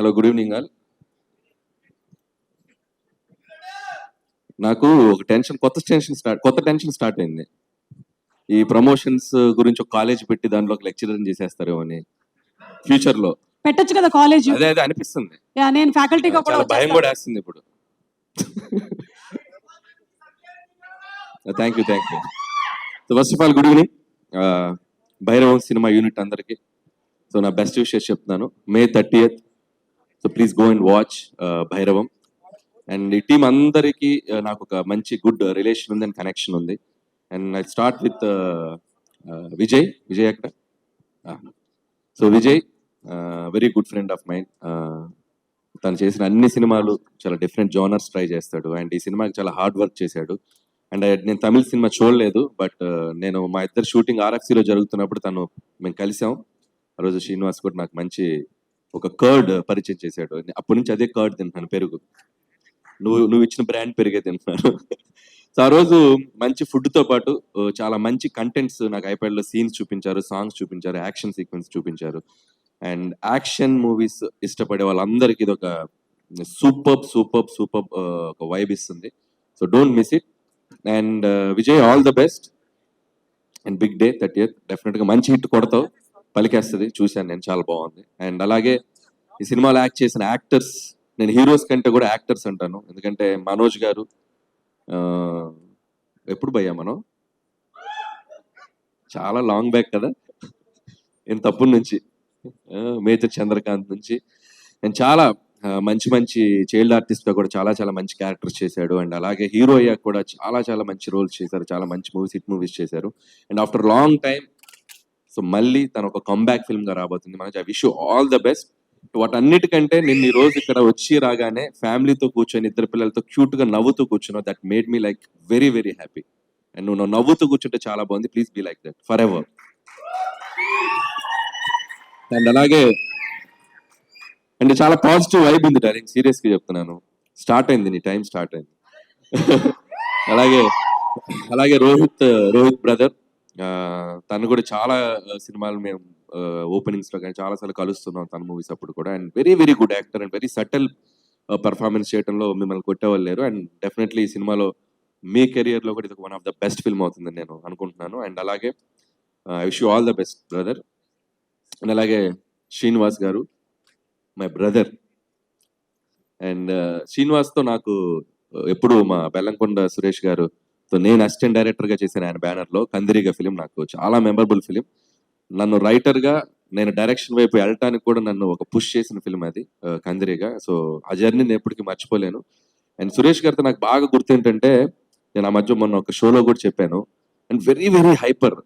Hello, good evening all. నాకు ఒక కొత్త టెన్షన్ స్టార్ట్ అయింది. ఈ ప్రమోషన్స్ గురించి ఒక కాలేజ్ పెట్టి దాంట్లో ఒక లెక్చరర్ చేసేస్తారేమో అని ఫ్యూచర్ లో. పెట్టొచ్చు కదా కాలేజ్. అదే అనిపిస్తుంది. నేను ఫ్యాకల్టీగా కూడా చాలా భయం కూడా వేస్తుంది ఇప్పుడు. Thank you. So first of all good evening Bhairavam సినిమా యూనిట్ అందరికి. సో నా బెస్ట్ విషెస్ చెప్తున్నాను. May 30th. So please go and watch Bhairavam. And ఈ టీం అందరికీ నాకు ఒక మంచి గుడ్ రిలేషన్ ఉంది అండ్ కనెక్షన్ ఉంది. And I start with Vijay అక్కడ. So Vijay very good friend of mind. తను చేసిన అన్ని సినిమాలు చాలా డిఫరెంట్ జోనర్స్ ట్రై చేస్తాడు. అండ్ ఈ సినిమాకి చాలా హార్డ్ వర్క్ చేశాడు. అండ్ నేను తమిళ సినిమా చూడలేదు, బట్ నేను మా ఇద్దరు షూటింగ్ RFCలో జరుగుతున్నప్పుడు మేము కలిసాం. ఆ రోజు శ్రీనివాస్ కూడా నాకు మంచి ఒక కర్డ్ పరిచయం చేశాడు. అప్పటి నుంచి అదే కర్డ్ తింటున్నాను, పెరుగు. నువ్వు ఇచ్చిన బ్రాండ్ పెరిగే తింటున్నాను. సో ఆ రోజు మంచి ఫుడ్తో పాటు చాలా మంచి కంటెంట్స్ నాకు ఐప్యాడ్లో సీన్స్ చూపించారు, సాంగ్స్ చూపించారు, యాక్షన్ సీక్వెన్స్ చూపించారు. అండ్ యాక్షన్ మూవీస్ ఇష్టపడే వాళ్ళందరికీ ఇది ఒక సూపర్ ఒక వైబ్ ఇస్తుంది. So don't miss it. And Vijay, all the best. And big day 30th. డెఫినెట్గా మంచి హిట్ కొడతావు, పలికేస్తుంది. చూశాను నేను, చాలా బాగుంది. అండ్ అలాగే ఈ సినిమాలో యాక్ట్ చేసిన యాక్టర్స్, నేను హీరోస్ కంటే కూడా యాక్టర్స్ అంటాను. ఎందుకంటే మనోజ్ గారు ఎప్పుడు భయ్యా మనం చాలా లాంగ్ బ్యాక్ కదా, ఇంత తప్పటి నుంచి మేజర్ చంద్రకాంత్ నుంచి నేను చాలా మంచి చైల్డ్ ఆర్టిస్ట్గా కూడా చాలా మంచి క్యారెక్టర్స్ చేశాడు. అండ్ అలాగే హీరో అయ్యాక కూడా చాలా మంచి రోల్స్ చేశారు, చాలా మంచి మూవీస్, హిట్ మూవీస్ చేశారు. And after long time so మళ్ళీ తను ఒక కంబ్యాక్ ఫిల్మ్గా రాబోతుంది. మనకి I wish you all the best. వాటన్నిటికంటే నేను ఈ రోజు ఇక్కడ వచ్చి రాగానే ఫ్యామిలీతో కూర్చొని ఇద్దరు పిల్లలతో క్యూట్గా నవ్వుతూ కూర్చున్నావు. That made me like very happy. And నువ్వు నవ్వుతూ కూర్చుంటే చాలా బాగుంది. Please be like that forever. And అలాగే అంటే చాలా పాజిటివ్ వైబ్ ఉంది డార్లింగ్, సీరియస్గా చెప్తున్నాను. స్టార్ట్ అయింది, నీ టైం స్టార్ట్ అయింది. అలాగే రోహిత్ బ్రదర్, తను కూడా చాలా సినిమాలు మేము ఓపెనింగ్స్ లో కానీ చాలాసార్లు కలుస్తున్నాం తన మూవీస్ అప్పుడు కూడా. And very good actor and very subtle performance చేయడంలో మిమ్మల్ని కొట్టేవాళ్ళు లేరు. అండ్ డెఫినెట్లీ ఈ సినిమాలో మీ కెరియర్ లో కూడా ఇది one of the best film అవుతుందని నేను అనుకుంటున్నాను. అండ్ అలాగే I wish you all the best brother. And అలాగే శ్రీనివాస్ గారు, మై బ్రదర్. అండ్ శ్రీనివాస్తో నాకు ఎప్పుడు మా బెల్లంకొండ సురేష్ గారుతో నేను అసిస్టెంట్ డైరెక్టర్గా చేశాను ఆయన బ్యానర్లో. కందిరిగా ఫిలిం నాకు చాలా మెమరబుల్ ఫిలిం. నన్ను రైటర్గా నేను డైరెక్షన్ వైపు వెళ్ళటానికి కూడా నన్ను ఒక పుష్ చేసిన ఫిలిం అది కందిరిగా. సో ఆ జర్నీ నేను ఎప్పటికీ మర్చిపోలేను. అండ్ సురేష్ గారితో నాకు బాగా గుర్తు ఏంటంటే, నేను ఆ మధ్య మొన్న ఒక షోలో కూడా చెప్పాను, అండ్ వెరీ హైపర్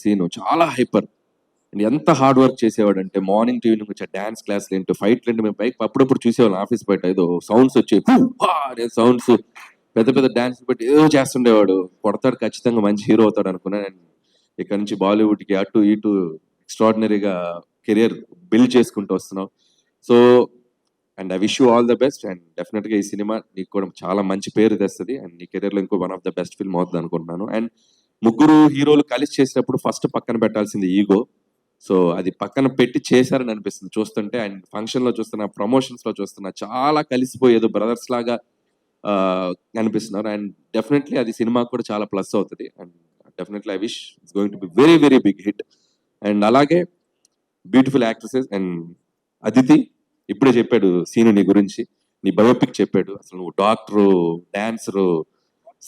సీను, చాలా హైపర్. అండ్ ఎంత హార్డ్ వర్క్ చేసేవాడు అంటే మార్నింగ్ టు ఈవినింగ్ వచ్చే డాన్స్ క్లాస్లు ఏంటో, ఫైట్లు ఏంటో మేము పైకి అప్పుడప్పుడు చూసేవాళ్ళం ఆఫీస్ బయట. ఏదో సౌండ్స్ వచ్చి సౌండ్స్, పెద్ద డాన్స్ బట్టి ఏదో చేస్తుండేవాడు. కొడతాడు, ఖచ్చితంగా మంచి హీరో అవుతాడు అనుకున్నాను. అండ్ ఇక్కడ నుంచి బాలీవుడ్కి అటు ఇటు ఎక్స్ట్రాడినరీగా కెరియర్ బిల్డ్ చేసుకుంటూ వస్తున్నావు. So and I wish you all the best. And డెఫినెట్గా ఈ సినిమా నీకు కూడా చాలా మంచి పేరు తెస్తుంది. అండ్ నీ కెరియర్లో ఇంకో one of the best film అవుతుంది అనుకుంటున్నాను. అండ్ ముగ్గురు హీరోలు కలిసి చేసినప్పుడు ఫస్ట్ పక్కన పెట్టాల్సింది ఈగో. సో అది పక్కన పెట్టి చేశారని అనిపిస్తుంది చూస్తుంటే. అండ్ ఫంక్షన్లో చూస్తున్నా, ప్రమోషన్స్లో చూస్తున్నా, చాలా కలిసిపోయేదో బ్రదర్స్ లాగా అనిపిస్తున్నారు. అండ్ డెఫినెట్లీ అది సినిమాకు కూడా చాలా ప్లస్ అవుతుంది. And definitely I wish it's going to be very big hit. And అలాగే బ్యూటిఫుల్ యాక్ట్రెసెస్. అండ్ అదితి ఇప్పుడే చెప్పాడు సీను నీ గురించి, నీ బయోపిక్ చెప్పాడు. అసలు నువ్వు డాక్టరు, డాన్సరు,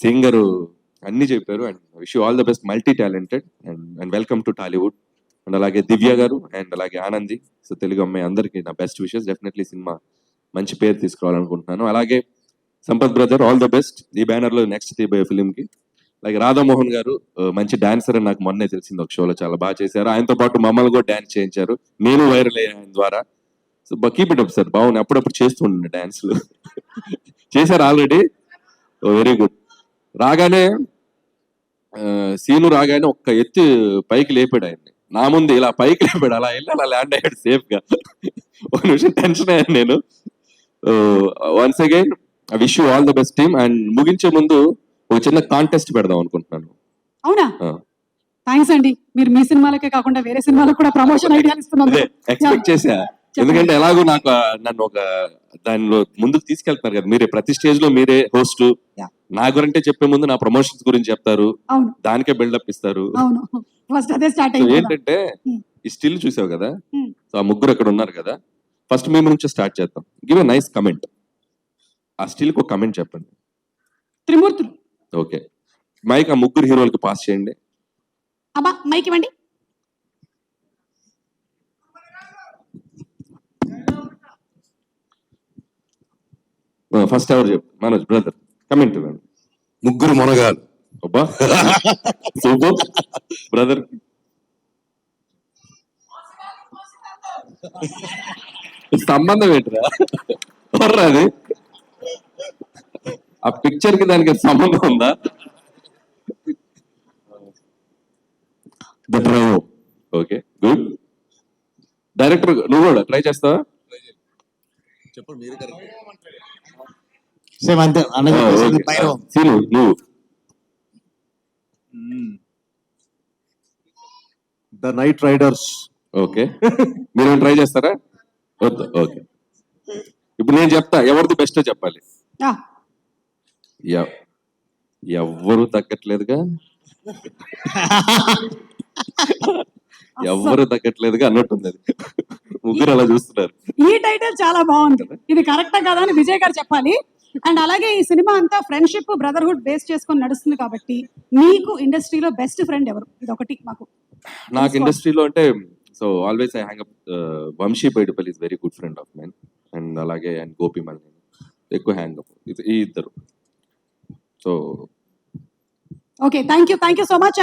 సింగరు అన్నీ చెప్పారు. And wish you all the best, multi talented. And welcome to Tollywood. And అలాగే దివ్య గారు అండ్ అలాగే ఆనంది, సో తెలుగు అమ్మాయి, అందరికీ నా బెస్ట్ విషెస్. డెఫినెట్లీ సినిమా మంచి పేరు తీసుకురావాలనుకుంటున్నాను. అలాగే Sampath brother, all the best ఈ బ్యానర్లో నెక్స్ట్ తీయబోయే ఫిలింకి. అలాగే రాధామోహన్ గారు మంచి డాన్సర్ అని నాకు మొన్నే తెలిసింది, ఒక షోలో చాలా బాగా చేశారు. ఆయనతో పాటు మమ్మల్ని కూడా డాన్స్ చేయించారు, నేను వైరల్ అయ్యాను ఆయన ద్వారా. So keep it up sir, బాగుంది. అప్పుడప్పుడు చేస్తూ ఉండండి డాన్స్లు. చేశారు ఆల్రెడీ, వెరీ గుడ్. రాగానే సీను రాగానే ఒక్క ఎత్తి పైకి లేపాడు ఆయన్ని. నా ముందు ఇలా పైకి లేపాడు, అలా వెళ్ళి అలా ల్యాండ్ అయ్యాడు సేఫ్గా. ఒక నిమిషం టెన్షన్ అయ్యాను నేను. Once again I wish you all the best team. And ముగించే ముందు ఒక చిన్న కాంటెస్ట్ పెడదాం అనుకుంటున్నాను. అవునా? థ్యాంక్స్ అండి, మీరు మీ సినిమాలకే కాకుండా వేరే సినిమాలకు కూడా ప్రమోషన్ ఐడియాలు ఇస్తున్నారు. ఎక్స్పెక్ట్ చేశా, ఎందుకంటే ఎలాగో నాకు నన్ను ఒక దానిలో ముందుకు తీసుకెళ్తున్నారు కదా మీరే, ప్రతి స్టేజ్ లో మీరే హోస్ట్. Yeah. నా గురంటే చెప్పే ముందు నా ప్రమోషన్స్ గురించి చెప్తారు, అవును దానికే బిల్డప్ ఇస్తారు. అవును ఫస్ట్ అదే స్టార్ట్ సో అయింది కదా. ఏంటంటే Hmm. ఈ స్టిల్ చూసావు కదా, Hmm. సో ఆ ముగ్గురు అక్కడ ఉన్నారు కదా, ఫస్ట్ మీ నుంచి స్టార్ట్ చేద్దాం. Give a nice comment. ఆ స్టిల్ కి ఒక కమెంట్ చెప్పండి. త్రిమూర్తులు. ఓకే, మైక్ ఆ ముగ్గురు హీరోలకి పాస్ చేయండి. అబ్బా మైక్ ఇవ్వండి. ఫస్ట్ ఎవరు చెప్పు, మనోజ్ బ్రదర్ కమెంట్ ఇవ్వండి. ముగ్గురు మునగాలు. అబ్బా సూపర్ బ్రదర్. సంబంధం ఏంట్రా, ఎవర్రా అది? ఆ పిక్చర్ కి దానికి సంబంధం ఉందా? Okay good. డైరెక్టర్ నువ్వు కూడా ట్రై చేస్తావా? చెప్పండి మీరు కరెక్ట్. సేమ్ అంతే అన్న చెప్పేసింది భైరవం. సీను నువ్వు. The night riders. ఓకే, మీరు ట్రై చేస్తారా? వద్దు. ఓకే, ఇప్పుడు నేను చెప్తా, ఎవరిది బెస్టో చెప్పాలి. ఆ, ఎవ్వరు తగ్గట్లేదుగా, ఎవ్వరు తగ్గట్లేదుగా అన్నట్టుంది అది. ముగ్గురు అలా చూస్తున్నారు. ఈ టైటిల్ చాలా బాగుంది. ఇది కరెక్టా కదా అని విజయ్ గారు చెప్పాలి. అండ్ అలాగే ఈ సినిమా అంతా ఫ్రెండ్షిప్ బ్రదర్హుడ్ బేస్ చేసుకొని నడుస్తుంది కాబట్టి మీకు ఇండస్ట్రీలో బెస్ట్ ఫ్రెండ్ ఎవరు? ఇది ఒకటి మాకు. నాకు ఇండస్ట్రీలో అంటే so always I hang up Vamshi Paidipally is very good friend of mine. And అలాగే అండ్ గోపి మల్లి ఎక్కువ హ్యాంగ్ అప్, ఈ ఇద్దరు. So okay, thank you so much.